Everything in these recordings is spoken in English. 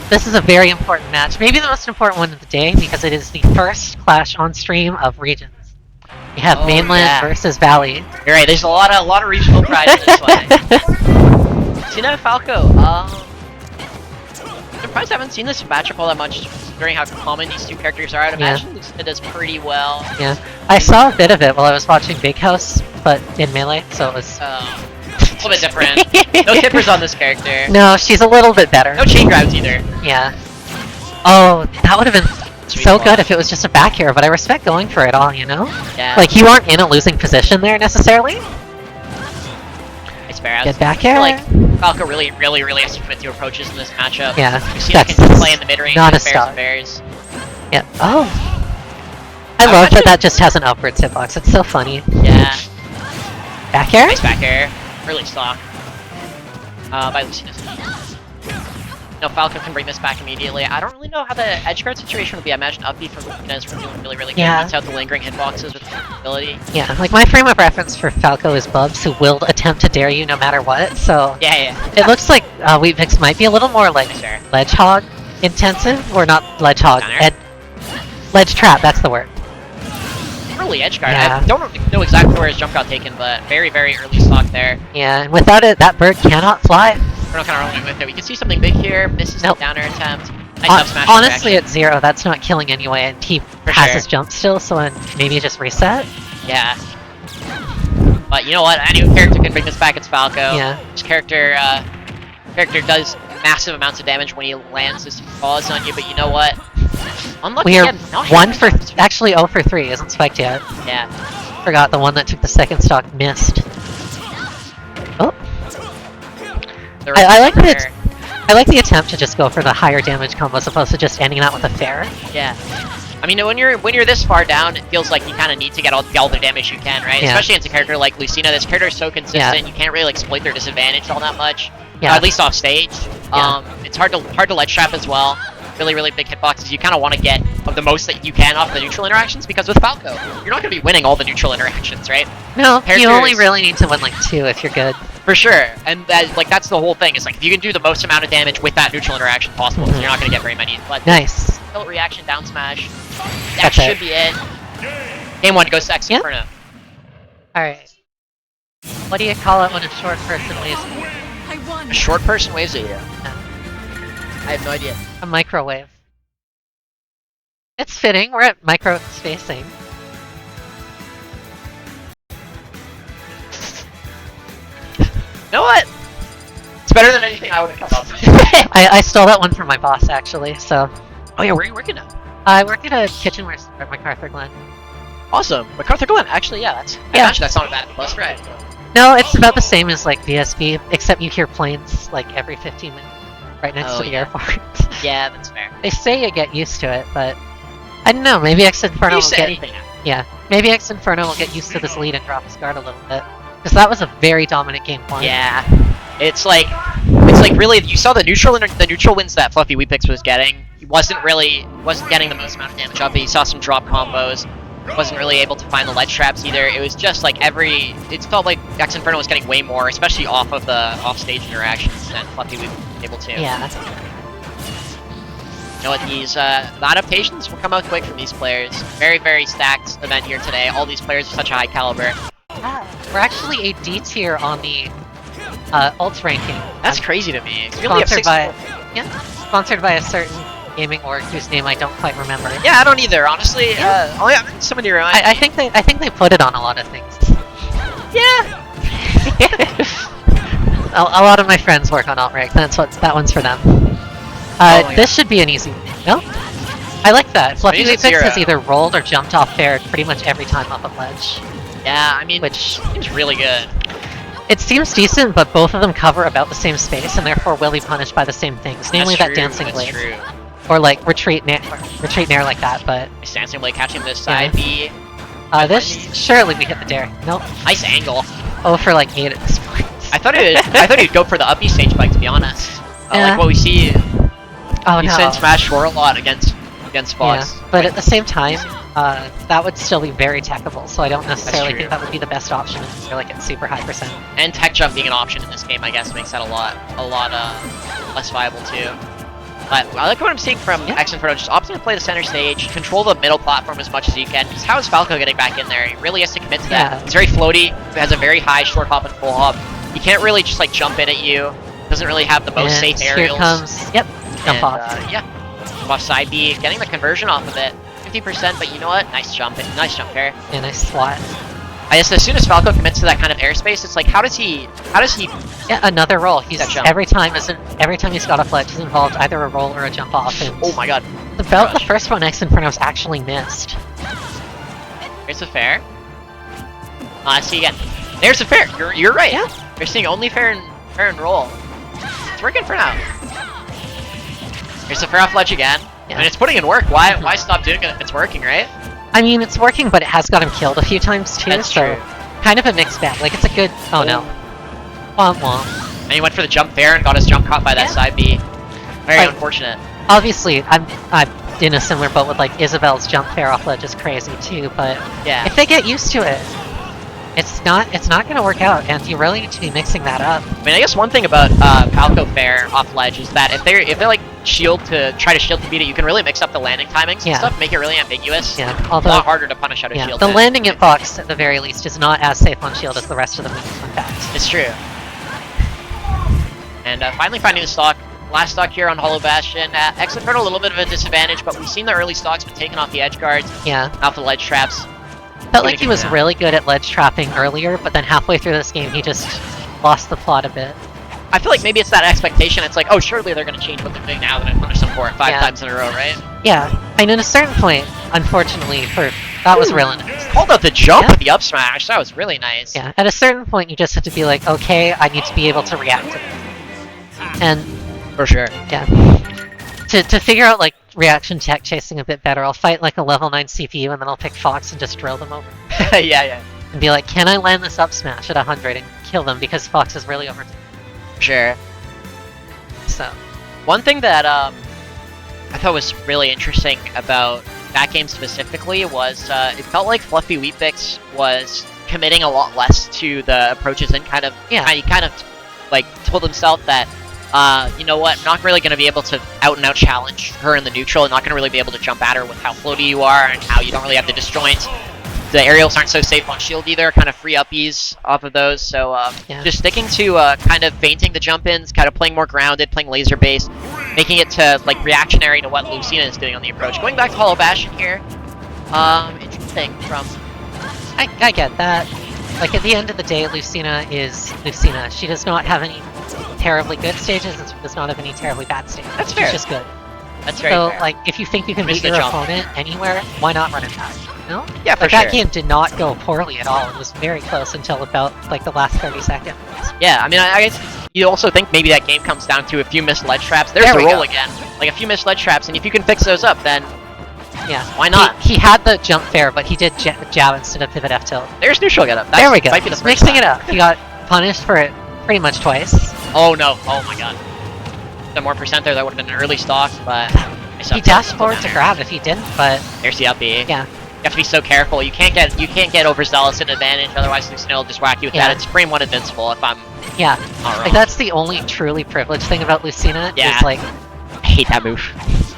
This is a very important match, maybe the most important one of the day, because it is the first clash on stream of regions. We have mainland versus Valley. You're right. There's a lot of regional pride in this one. Tina Falco. I'm surprised I haven't seen this matchup all that much, considering how common these two characters are. I'd imagine Lucina does pretty well. Yeah, I saw a bit of it while I was watching Big House, but in Melee, so it was a little bit different. No tippers on this character. No, she's a little bit better. No chain grabs either. Yeah. Oh, that would have been so good if it was just a back air, but I respect going for it all, you know? Yeah. Like, you aren't in a losing position there, necessarily. Nice bear. Good back air. Like, Falco really has to commit to approaches in this matchup. Yeah. Lucina can play in the mid-range with bears. Yeah. Oh. I love that just has an upwards hitbox. It's so funny. Yeah. Back air? Nice back air. Early stock. By Lucina. No, Falco can bring this back immediately. I don't really know how the edge guard situation would be. I imagine up B from Lucina is doing really good. Yeah. Beats out the lingering hitboxes with ability. Yeah, like my frame of reference for Falco is Bubs, who will attempt to dare you no matter what, so... Yeah. It looks like WeetBix might be a little more like ledge hog intensive, or not ledge hog, ledge trap, that's the word. Early edge guard. Yeah. I don't know exactly where his jump got taken, but very early stock there. Yeah, and without it, that bird cannot fly. We're not kind of rolling with it. We can see something big here. Misses the downer attempt. Nice up smash honestly, at 0, that's not killing anyway, and he has his jump still, so maybe just reset? Yeah. But you know what? Any character can bring this back. It's Falco. Yeah. This character does massive amounts of damage when he lands his claws on you, but you know what? Unlucky we are again. 0 for 3, isn't spiked yet. Yeah. Forgot the one that took the second stock missed. Oh. I like the attempt to just go for the higher damage combo as opposed to just ending that with a fair. Yeah. I mean, when you're this far down, it feels like you kind of need to get all the damage you can, right? Yeah. Especially against a character like Lucina. This character is so consistent, you can't really exploit their disadvantage all that much. Yeah. At least off stage. It's hard to ledge trap as well. Really big hitboxes. You kind of want to get the most that you can off the neutral interactions, because with Falco, you're not going to be winning all the neutral interactions, right? No, you only really need to win like 2 if you're good. For sure, and that's the whole thing. Is like if you can do the most amount of damage with that neutral interaction possible, you're not going to get very many. But nice. Tilt reaction, down smash. That should be it. Game 1 goes to xInferno. Alright. What do you call it when a short person waves? A short person waves at you? I have no idea. A microwave. It's fitting, we're at Macrospacing. You know what? It's better than anything I would have come up with. I stole that one from my boss, actually, so... Oh yeah, where are you working at? I work at a kitchenware store at MacArthur Glen. Awesome. MacArthur Glen, actually, yeah, that's not a bad plus, right? No, it's about the same as, like, VSB, except you hear planes, like, every 15 minutes, right next to the airport. Yeah, that's fair. They say you get used to it, but... I don't know, maybe xInferno will get... Yeah, maybe xInferno will get used to this lead and drop his guard a little bit. Because that was a very dominant game one. Yeah. It's like really, you saw the neutral wins that FluffyWeetBix was getting. He wasn't getting the most amount of damage up. He saw some drop combos. Wasn't really able to find the ledge traps either. It was just like it felt like xInferno was getting way more, especially off of the off-stage interactions than Fluffy was able to. Yeah. You know what, the adaptations will come out quick from these players. Very stacked event here today. All these players are such a high caliber. Yeah, we're actually a D tier on the ult ranking. That's crazy to me. Sponsored by a certain gaming org whose name I don't quite remember. Yeah, I don't either, honestly. Somebody around. I think they put it on a lot of things. Yeah. a lot of my friends work on alt rank. That one's for them. This should be an easy. No. I like that. FluffyWeetBix has either rolled or jumped off fair pretty much every time up a ledge. Yeah, I mean, which seems really good. It seems decent, but both of them cover about the same space, and therefore will be punished by the same things, namely that dancing blade. True. Or like retreat nair like that, but... Dancing blade catching this side B. Surely we hit the dare. Nope. Nice angle. Oh, for like 8 at this point. I thought he'd go for the up B stage spike, to be honest. Like what we see. You send Smash 4 a lot against Fox. Yeah, but at the same time, that would still be very techable, so I don't necessarily think that would be the best option if you're like at super high %. And tech jump being an option in this game, I guess, makes that a lot less viable too. But I like what I'm seeing from xInferno. Just opting to play the center stage, control the middle platform as much as you can. Because how is Falco getting back in there? He really has to commit to that. He's very floaty, has a very high short hop and full hop. He can't really just like jump in at you. Doesn't really have the most safe aerials. Here comes, jump off. Yeah, jump off side B, getting the conversion off of it. 50%, but you know what? Nice jump there. Yeah, nice swat. I guess as soon as Falco commits to that kind of airspace, it's like how does he Yeah, another roll. He's every time he's got a ledge, he's involved either a roll or a jump off. And oh my god. About the first one xInferno's actually missed. There's a fair. See again. There's a fair. You're right. Yeah. You're seeing only fair and roll. It's working for now. Here's a fair off ledge again. Yeah. And it's putting in work. Why stop doing it if it's working, right? I mean, it's working, but it has got him killed a few times too, That's so true. kind of a mixed bag. Like, it's a good... Oh no. Womp womp. And he went for the jump fair and got his jump caught by that side B. Very unfortunate. Obviously, I'm in a similar boat with, like, Isabel's jump fair off ledge is crazy too, but yeah, if they get used to it, it's not going to work out, and you really need to be mixing that up. I mean, I guess one thing about Falco fair off ledge is that if they like try to shield to beat it, you can really mix up the landing timings and stuff, make it really ambiguous. Yeah, although a lot harder to punish out of shield. The landing at box, at the very least, is not as safe on shield as the rest of the moves, in fact. It's true. And finally finding the stock. Last stock here on Hollow Bastion. xInferno a little bit of a disadvantage, but we've seen the early stocks been taken off the edge guards. Yeah. Off the ledge traps. Felt like he was really good at ledge trapping earlier, but then halfway through this game he just lost the plot a bit. I feel like maybe it's that expectation. It's like, oh, surely they're going to change what they're doing now that I punished them for it 5 times in a row, right? Yeah, and at a certain point, unfortunately, that was really nice. Called out the jump with the up smash. That was really nice. Yeah, at a certain point you just have to be like, okay, I need to be able to react to this. And... For sure. Yeah. To figure out, like, reaction tech chasing a bit better, I'll fight, like, a level 9 CPU and then I'll pick Fox and just drill them over. yeah. And be like, can I land this up smash at 100 and kill them because Fox is really over. Sure. So. One thing that I thought was really interesting about that game specifically was it felt like FluffyWeetBix was committing a lot less to the approaches and kind of like told himself that you know what, I'm not really going to be able to out-and-out challenge her in the neutral, and not going to really be able to jump at her with how floaty you are and how you don't really have the disjoint. The aerials aren't so safe on shield either, kind of free uppies off of those, so just sticking to kind of feinting the jump-ins, kind of playing more grounded, playing laser-based, making it to like reactionary to what Lucina is doing on the approach. Going back to Hollow Bastion here, interesting from... I get that. Like, at the end of the day, Lucina is Lucina. She does not have any terribly good stages, and does not have any terribly bad stages. That's fair. She's just good. That's very fair. Like, if you think you can beat your opponent anywhere, why not run it back? No? Yeah, for like, sure. That game did not go poorly at all. It was very close until about, like, the last 30 seconds. Yeah, I mean, I guess you also think maybe that game comes down to a few missed ledge traps. There's the roll again. Like, a few missed ledge traps, and if you can fix those up, then... Yeah. Why not? He had the jump fair, but he did jab instead of pivot F tilt. There's neutral get up. There we go. He's mixing it up. He got punished for it pretty much twice. Oh no. Oh my god. The more percent there, that would have been an early stock, but... He dashed forward to grab if he didn't, but... There's the up B. Yeah. You have to be so careful. You can't get overzealous in advantage, otherwise Lucina will just whack you with that. It's frame 1 invincible if I'm not wrong. Like, that's the only truly privileged thing about Lucina, is like... I hate that move.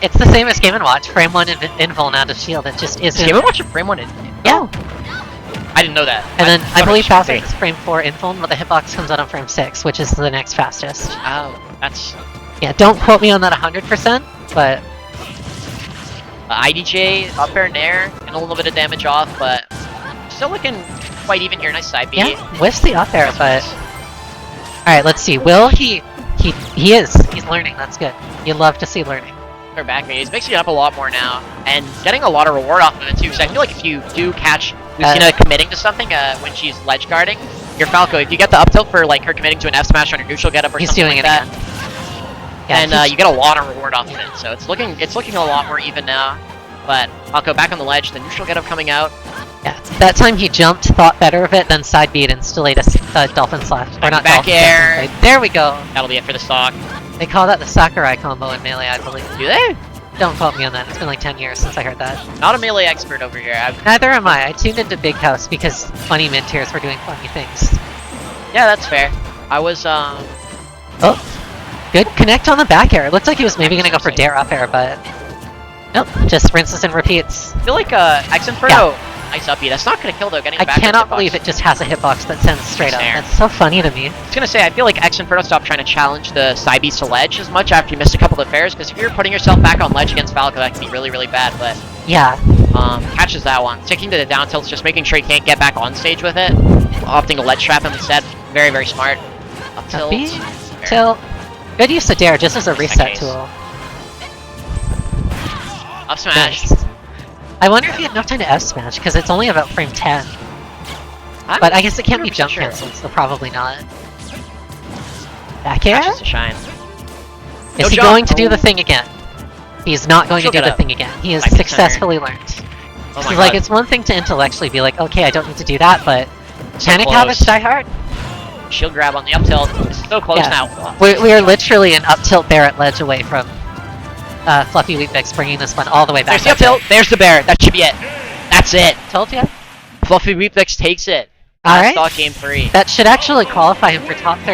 It's the same as Game & Watch, frame 1 invul out of shield, it just isn't... Game & Watch and frame 1 invul? Yeah. I didn't know that. And then I believe Bowser is frame 4 invul, but the hitbox comes out on frame 6, which is the next fastest. Oh, that's... Yeah, don't quote me on that 100%, but... IDJ, up air and air, and a little bit of damage off, but still looking quite even here. Nice side B. Yeah, whiffs the up air, but... Alright, let's see. Will he... He's learning, that's good. You love to see learning. They're back me. He's mixing it up a lot more now, and getting a lot of reward off of it too, because I feel like if you do catch Lucina committing to something when she's ledge guarding, your Falco, if you get the up tilt for like her committing to an F smash on her neutral getup or something like that, and you get a lot of reward off of it. So it's looking a lot more even now. But Falco back on the ledge, the neutral getup coming out. Yeah, that time he jumped, thought better of it, then side beat and still ate a dolphin slash. Or not back dolphin, air. There we go. That'll be it for the stock. They call that the Sakurai combo in Melee, I believe. Do they? Don't quote me on that. It's been like 10 years since I heard that. Not a Melee expert over here. Neither am I. I tuned into Big House because funny mid-tiers were doing funny things. Yeah, that's fair. I was, Oh. Good connect on the back air. It looked like he was maybe gonna go for dare up air, but nope, just rinses and repeats. I feel like xInferno, nice up B. That's not gonna kill though. Getting I back cannot believe it just has a hitbox that sends straight up. Fair. That's so funny to me. I was gonna say, I feel like xInferno stopped trying to challenge the side Bs to ledge as much after you missed a couple of fairs, because if you're putting yourself back on ledge against Falco, that can be really, really bad, but Yeah. catches that one. Sticking to the down tilts, just making sure he can't get back on stage with it. Opting to ledge trap him instead. Very, very smart. Up tilt. Tilt. Good use of dare just as a reset case. tool. Up smash. Nice. I wonder if he had enough time to F smash, because it's only about frame 10. But I guess it can't be jump sure. cancelled, so probably not. Back air? Catches to shine. Is No he jump. going to do the thing again? He's not going She'll to do get the up. thing again. He has Like the successfully learned. Oh my He's like, god. it's one thing to intellectually be like, okay, I don't need to do that, but So Panic close. Habits die hard. Shield grab on the up tilt. This is so close Yeah. now. We are literally an up tilt bear at ledge away from FluffyWeetBix bringing this one all the way back. There's the up tilt. There's the bear. That should be it. That's it. Told ya? FluffyWeetBix takes it. Alright. Stock game 3. That should actually qualify him for top 30.